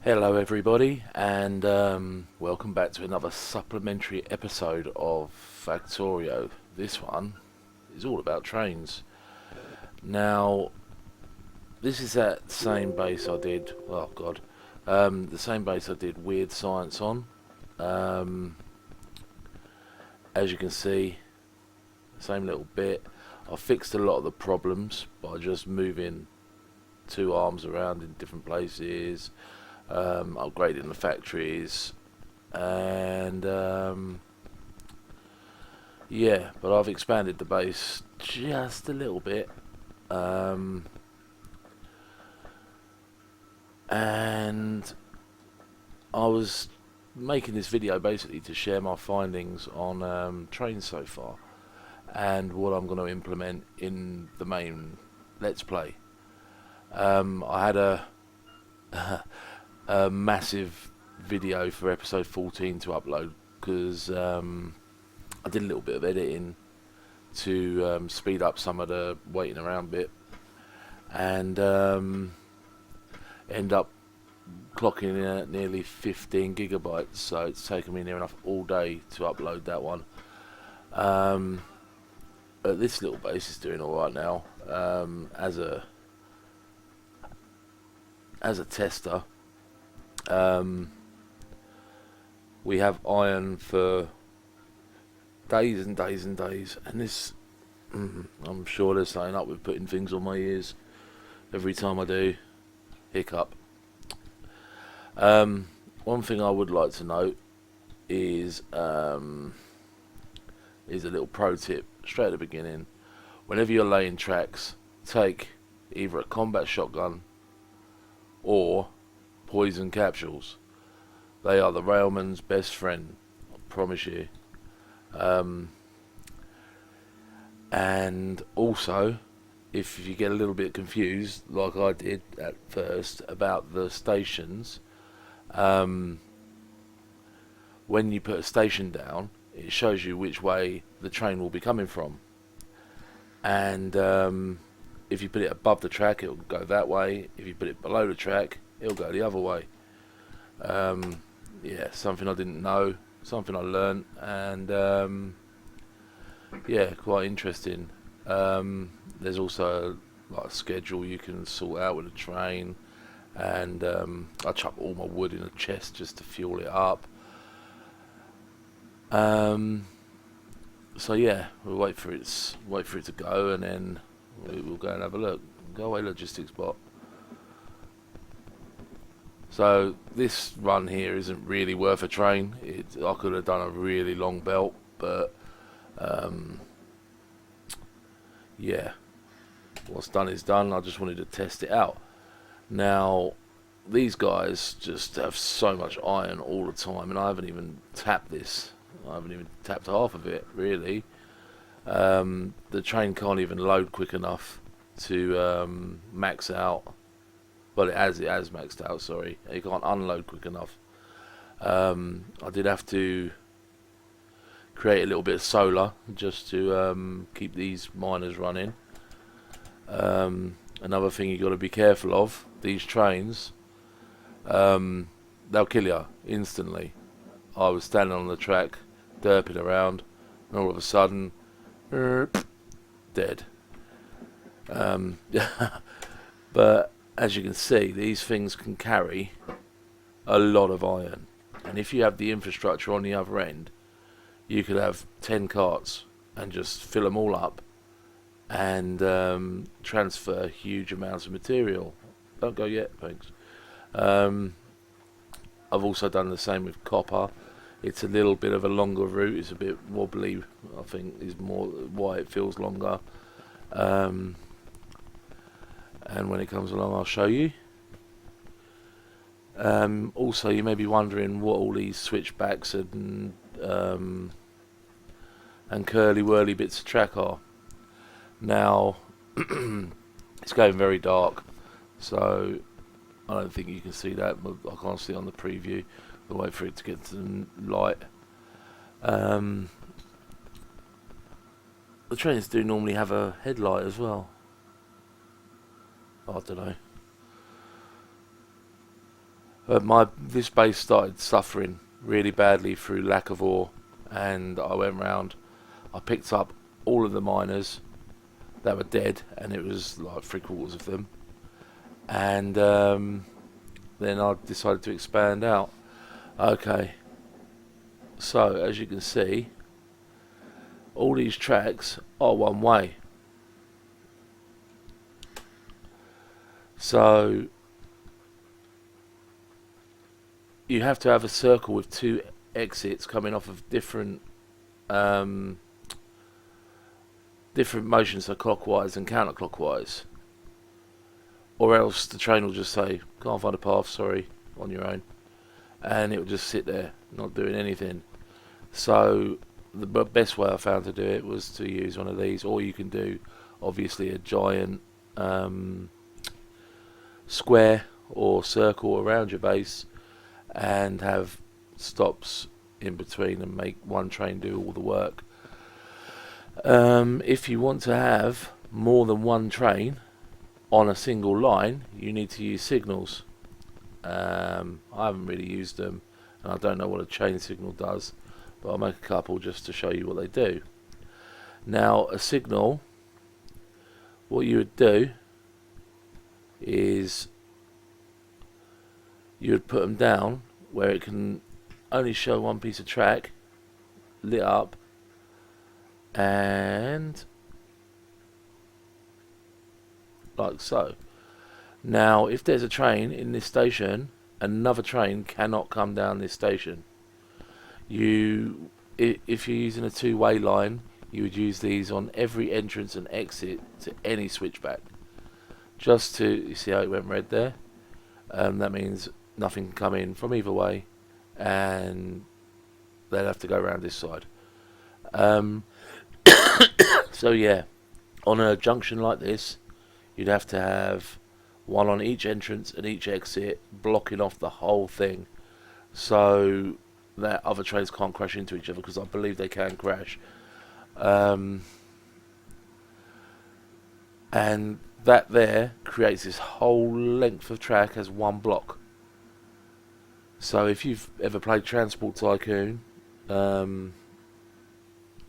Hello, everybody, and welcome back to another supplementary episode of Factorio. This one is all about trains. Now, this is that same base I did. Oh God, the same base I did Weird Science on. Um, as you can see, same little bit. I fixed a lot of the problems by just moving two arms around in different places, upgrading the factories, and yeah, but I've expanded the base just a little bit, um, and I was making this video basically to share my findings on trains so far and what I'm going to implement in the main Let's Play. I had a massive video for episode 14 to upload because I did a little bit of editing to speed up some of the waiting around bit, and end up clocking in at nearly 15 gigabytes, so it's taken me near enough all day to upload that one. But this little base is doing alright now. As a tester, we have iron for days and days and days, and this I'm sure there's something up with putting things on my ears every time I do. Hiccup. One thing I would like to note is a little pro tip straight at the beginning. Whenever you're laying tracks, take either a combat shotgun or poison capsules. They are the railman's best friend, I promise you. And also, if you get a little bit confused, like I did at first, about the stations, when you put a station down, it shows you which way the train will be coming from. And if you put it above the track, it'll go that way. If you put it below the track, it'll go the other way. Yeah, something I didn't know, something I learnt, and yeah, quite interesting. There's also like a schedule you can sort out with a train, and I chuck all my wood in a chest just to fuel it up. So yeah, we'll wait for it to go, and then we'll go and have a look. Go away, logistics bot. So this run here isn't really worth a train. I could have done a really long belt, but yeah, what's done is done. I just wanted to test it out. Now, these guys just have so much iron all the time, and I haven't even tapped this. I haven't even tapped half of it, really. The train can't even load quick enough to max out. Well, it has maxed out, sorry. It can't unload quick enough. I did have to create a little bit of solar just to keep these miners running. Another thing you got to be careful of, these trains, they'll kill you instantly. I was standing on the track, derping around, and all of a sudden, dead. But as you can see, these things can carry a lot of iron, and if you have the infrastructure on the other end, you could have 10 carts and just fill them all up and transfer huge amounts of material. Don't go yet, thanks. I've also done the same with copper. It's a little bit of a longer route. It's a bit wobbly, I think, is more why it feels longer. And when it comes along, I'll show you. Also, you may be wondering what all these switchbacks and curly whirly bits of track are. Now, it's going very dark, so I don't think you can see that, but I can't see on the preview. We'll wait for it to get to light. The trains do normally have a headlight as well. I don't know. This base started suffering really badly through lack of ore, and I went round. I picked up all of the miners that were dead, and it was like 3/4 of them. And then I decided to expand out. Okay, so as you can see, all these tracks are one way. So you have to have a circle with 2 exits coming off of different motions, so clockwise and counterclockwise, or else the train will just say, "Can't find a path, sorry, on your own," and it will just sit there, not doing anything. So the best way I found to do it was to use one of these, or you can do, obviously, a giant square or circle around your base, and have stops in between and make one train do all the work. If you want to have more than one train on a single line, you need to use signals. I haven't really used them, and I don't know what a chain signal does, but I'll make a couple just to show you what they do. Now, a signal, what you would do is you would put them down where it can only show one piece of track lit up, and like so. Now, if there's a train in this station, another train cannot come down this station. If you're using a 2-way line, you would use these on every entrance and exit to any switchback. Just to, you see how it went red there? That means nothing can come in from either way, and they'll have to go around this side. So yeah, on a junction like this, you'd have to have one on each entrance and each exit, blocking off the whole thing, so that other trains can't crash into each other, because I believe they can crash. And that there creates this whole length of track as one block. So if you've ever played Transport Tycoon,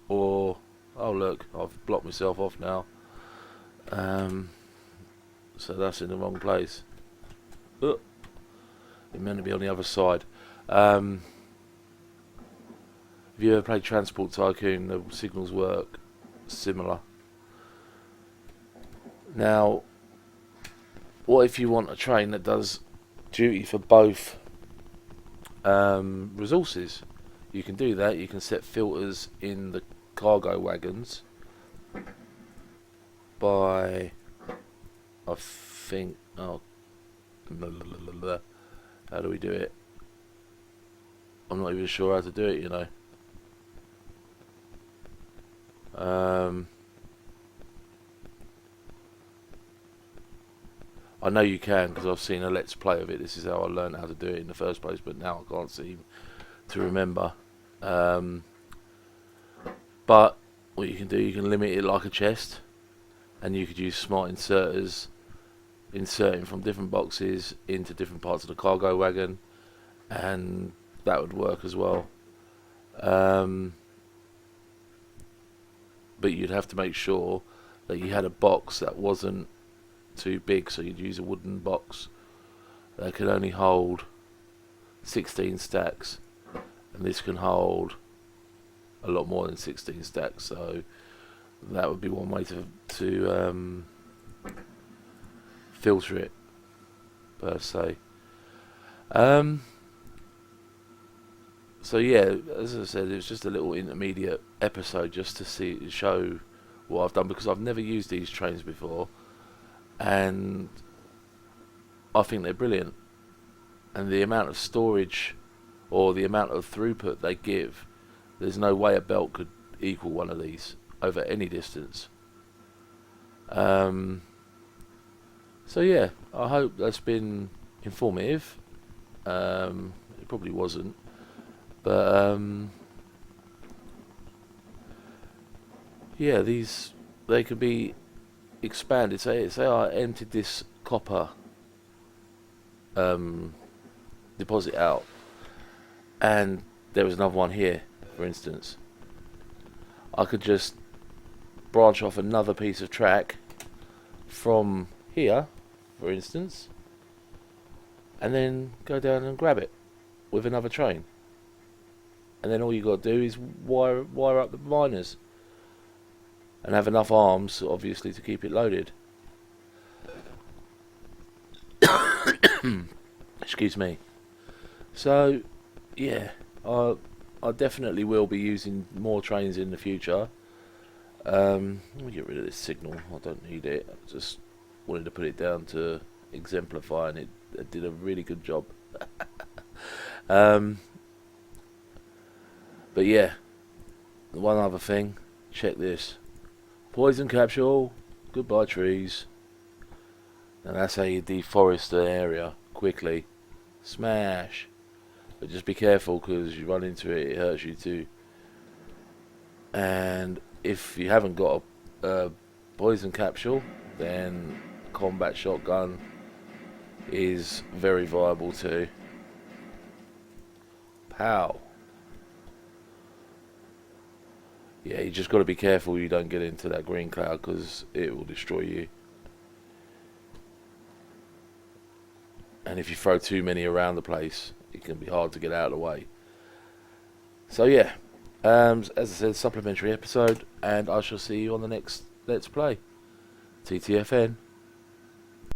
or, oh look, I've blocked myself off now. So that's in the wrong place. It meant to be on the other side. If you ever played Transport Tycoon, the signals work similar. Now, what if you want a train that does duty for both resources? You can do that. You can set filters in the cargo wagons by, I think, how do we do it? I'm not even sure how to do it, you know. I know you can, because I've seen a Let's Play of it. This is how I learned how to do it in the first place, but now I can't seem to remember. But what you can do, you can limit it like a chest, and you could use smart inserters, inserting from different boxes into different parts of the cargo wagon, and that would work as well. But you'd have to make sure that you had a box that wasn't too big, so you'd use a wooden box that could only hold 16 stacks, and this can hold a lot more than 16 stacks, so that would be one way to filter it, per se. So yeah, as I said, it was just a little intermediate episode just to show what I've done, because I've never used these trains before, and I think they're brilliant. And the amount of storage, or the amount of throughput they give, there's no way a belt could equal one of these over any distance. So yeah, I hope that's been informative. It probably wasn't, but yeah, they could be expanded. Say I emptied this copper deposit out, and there was another one here, for instance, I could just branch off another piece of track from here, for instance, and then go down and grab it with another train. And then all you got to do is wire up the miners and have enough arms, obviously, to keep it loaded. Excuse me. So, yeah, I definitely will be using more trains in the future. Let me get rid of this signal. I don't need it. I just wanted to put it down to exemplify, and it did a really good job. But yeah, one other thing. Check this. Poison capsule. Goodbye trees. And that's how you deforest an area quickly. Smash. But just be careful, because you run into it, it hurts you too. And if you haven't got a poison capsule, then combat shotgun is very viable too. Pow. Yeah, you just got to be careful you don't get into that green cloud, because it will destroy you. And if you throw too many around the place, it can be hard to get out of the way. So yeah, as I said, supplementary episode, and I shall see you on the next Let's Play. TTFN.